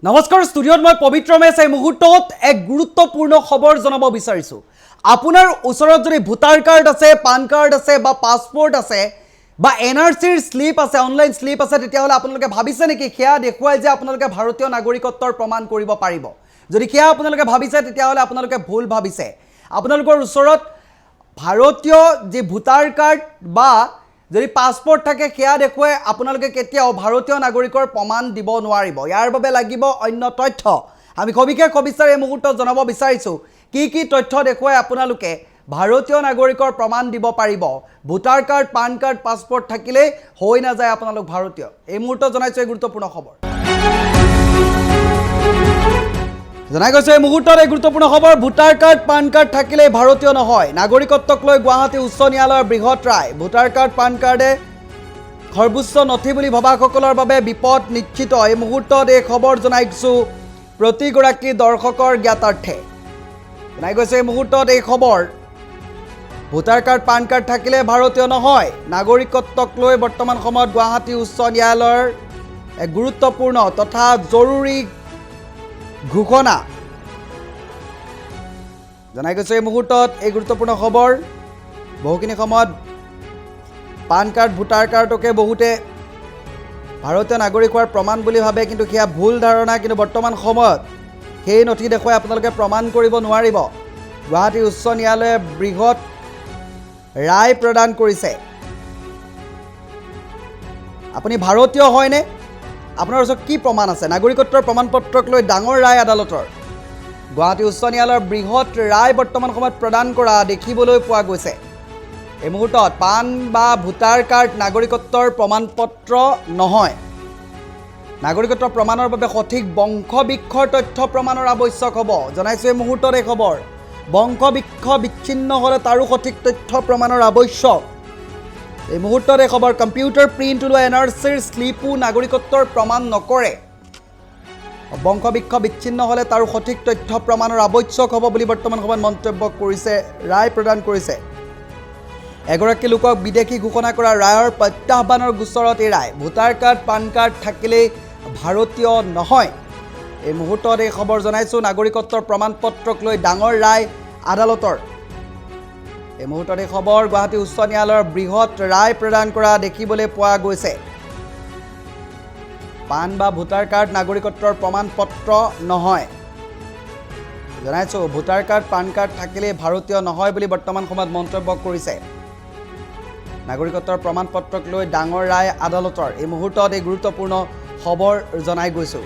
নমস্কাৰ ষ্টুডিঅ'ত মই পবিত্ৰ মেছ এই মুহূৰ্তত এক গুৰুত্বপূৰ্ণ খবৰ জনাব বিচাৰিছোঁ আপোনাৰ ওচৰত যদি ভোটাৰ কাৰ্ড আছে পান কাৰ্ড আছে বা পাছপোৰ্ট আছে বা এনআৰচিৰ স্লিপ আছে অনলাইন স্লিপ আছে তেতিয়াহ'লে আপোনালোকে ভাবিছে নেকি সেয়া দেখুৱাই যে আপোনালোকে ভাৰতীয় নাগৰিকত্বৰ প্ৰমাণ কৰিব পাৰিব যদি সেয়া আপোনালোকে ভাবিছে তেতিয়াহ'লে আপোনালোকে ভুল ভাবিছে আপোনালোকৰ ওচৰত ভাৰতীয় যে ভোটাৰ কাৰ্ড বা যদি পাছপোৰ্ট থাকে সেয়া দেখুৱাই আপোনালোকে কেতিয়াও ভাৰতীয় নাগৰিকৰ প্ৰমাণ দিব নোৱাৰিব ইয়াৰ বাবে লাগিব অন্য তথ্য আমি সবিশেষ সবিস্তাৰে এই মুহূৰ্তত জনাব বিচাৰিছোঁ কি তথ্য দেখুৱাই আপোনালোকে ভাৰতীয় নাগৰিকৰ প্ৰমাণ দিব পাৰিব voter card PAN card passport থাকিলে হৈ নাযায় আপোনালোক ভাৰতীয় এই মুহূৰ্তত জনাইছোঁ এই গুৰুত্বপূৰ্ণ খবৰ জনাই গৈছে এই মুহূৰ্তত এই গুৰুত্বপূৰ্ণ খবৰ ভোটাৰ কাৰ্ড পান কাৰ্ড থাকিলে ভাৰতীয় নহয় নাগৰিকত্বক লৈ গুৱাহাটী উচ্চ ন্যায়ালয়ৰ বৃহৎ ৰায় ভোটাৰ কাৰ্ড পান কাৰ্ডে সৰ্বোচ্চ নথি বুলি ভবাসকলৰ বাবে বিপদ নিশ্চিত এই মুহূৰ্তত এই খবৰ জনাইছোঁ প্ৰতিগৰাকী দৰ্শকৰ জ্ঞাতাৰ্থে জনাই গৈছে এই মুহূৰ্তত এই খবৰ ভোটাৰ কাৰ্ড পান কাৰ্ড থাকিলে ভাৰতীয় নহয় নাগৰিকত্বক লৈ বৰ্তমান সময়ত গুৱাহাটী উচ্চ ন্যায়ালয়ৰ এক গুৰুত্বপূৰ্ণ তথা জৰুৰী ঘোষণা জনাই গৈছে এই মুহূৰ্তত এই গুৰুত্বপূৰ্ণ খবৰ বহুখিনি সময়ত পান কাৰ্ড ভোটাৰ কাৰ্ডকে বহুতে ভাৰতীয় নাগৰিক হোৱাৰ প্ৰমাণ বুলি ভাবে কিন্তু সেয়া ভুল ধাৰণা কিন্তু বৰ্তমান সময়ত সেই নথি দেখুৱাই আপোনালোকে প্ৰমাণ কৰিব নোৱাৰিব গুৱাহাটী উচ্চ ন্যায়ালয়ে বৃহৎ ৰায় প্ৰদান কৰিছে আপুনি ভাৰতীয় হয়নে আপোনাৰ ওচৰত কি প্ৰমাণ আছে নাগৰিকত্বৰ প্ৰমাণপত্ৰক লৈ ডাঙৰ ৰায় আদালতৰ গুৱাহাটী উচ্চ ন্যায়ালয়ৰ বৃহৎ ৰায় বৰ্তমান সময়ত প্ৰদান কৰা দেখিবলৈ পোৱা গৈছে এই মুহূৰ্তত পান বা ভোটাৰ কাৰ্ড নাগৰিকত্বৰ প্ৰমাণপত্ৰ নহয় নাগৰিকত্বৰ প্ৰমাণৰ বাবে সঠিক বংশবৃক্ষৰ তথ্য প্ৰমাণৰ আৱশ্যক হ'ব জনাইছোঁ এই মুহূৰ্তত এই খবৰ বংশবৃক্ষ বিচ্ছিন্ন হ'লে তাৰো সঠিক তথ্য প্ৰমাণৰ আৱশ্যক এই মুহূৰ্তত এই খবৰ কম্পিউটাৰ প্ৰিণ্ট ওলোৱা এনআৰচিৰ স্লিপো নাগৰিকত্বৰ প্ৰমাণ নকৰে বংশবৃক্ষ বিচ্ছিন্ন হ'লে তাৰো সঠিক তথ্য প্ৰমাণৰ আৱশ্যক হ'ব বুলি বৰ্তমান সময়ত মন্তব্য কৰিছে ৰায় প্ৰদান কৰিছে এগৰাকী লোকক বিদেশী ঘোষণা কৰা ৰায়ৰ প্ৰত্যাহ্বানৰ গোচৰত এই ৰায় ভোটাৰ কাৰ্ড পান কাৰ্ড থাকিলেই ভাৰতীয় নহয় এই মুহূৰ্তত এই খবৰ জনাইছোঁ নাগৰিকত্বৰ প্ৰমাণপত্ৰক লৈ ডাঙৰ ৰায় আদালতৰ এই মুহূৰ্তত এই খবৰ গুৱাহাটী উচ্চ ন্যায়ালয়ৰ বৃহৎ ৰায় প্ৰদান কৰা দেখিবলৈ পোৱা গৈছে পান বা ভোটাৰ কাৰ্ড নাগৰিকত্বৰ প্ৰমাণপত্ৰ নহয় জনাইছোঁ ভোটাৰ কাৰ্ড পান কাৰ্ড থাকিলে ভাৰতীয় নহয় বুলি বৰ্তমান সময়ত মন্তব্য কৰিছে নাগৰিকত্বৰ প্ৰমাণপত্ৰক লৈ ডাঙৰ ৰায় আদালতৰ এই মুহূৰ্তত এই গুৰুত্বপূৰ্ণ খবৰ জনাই গৈছোঁ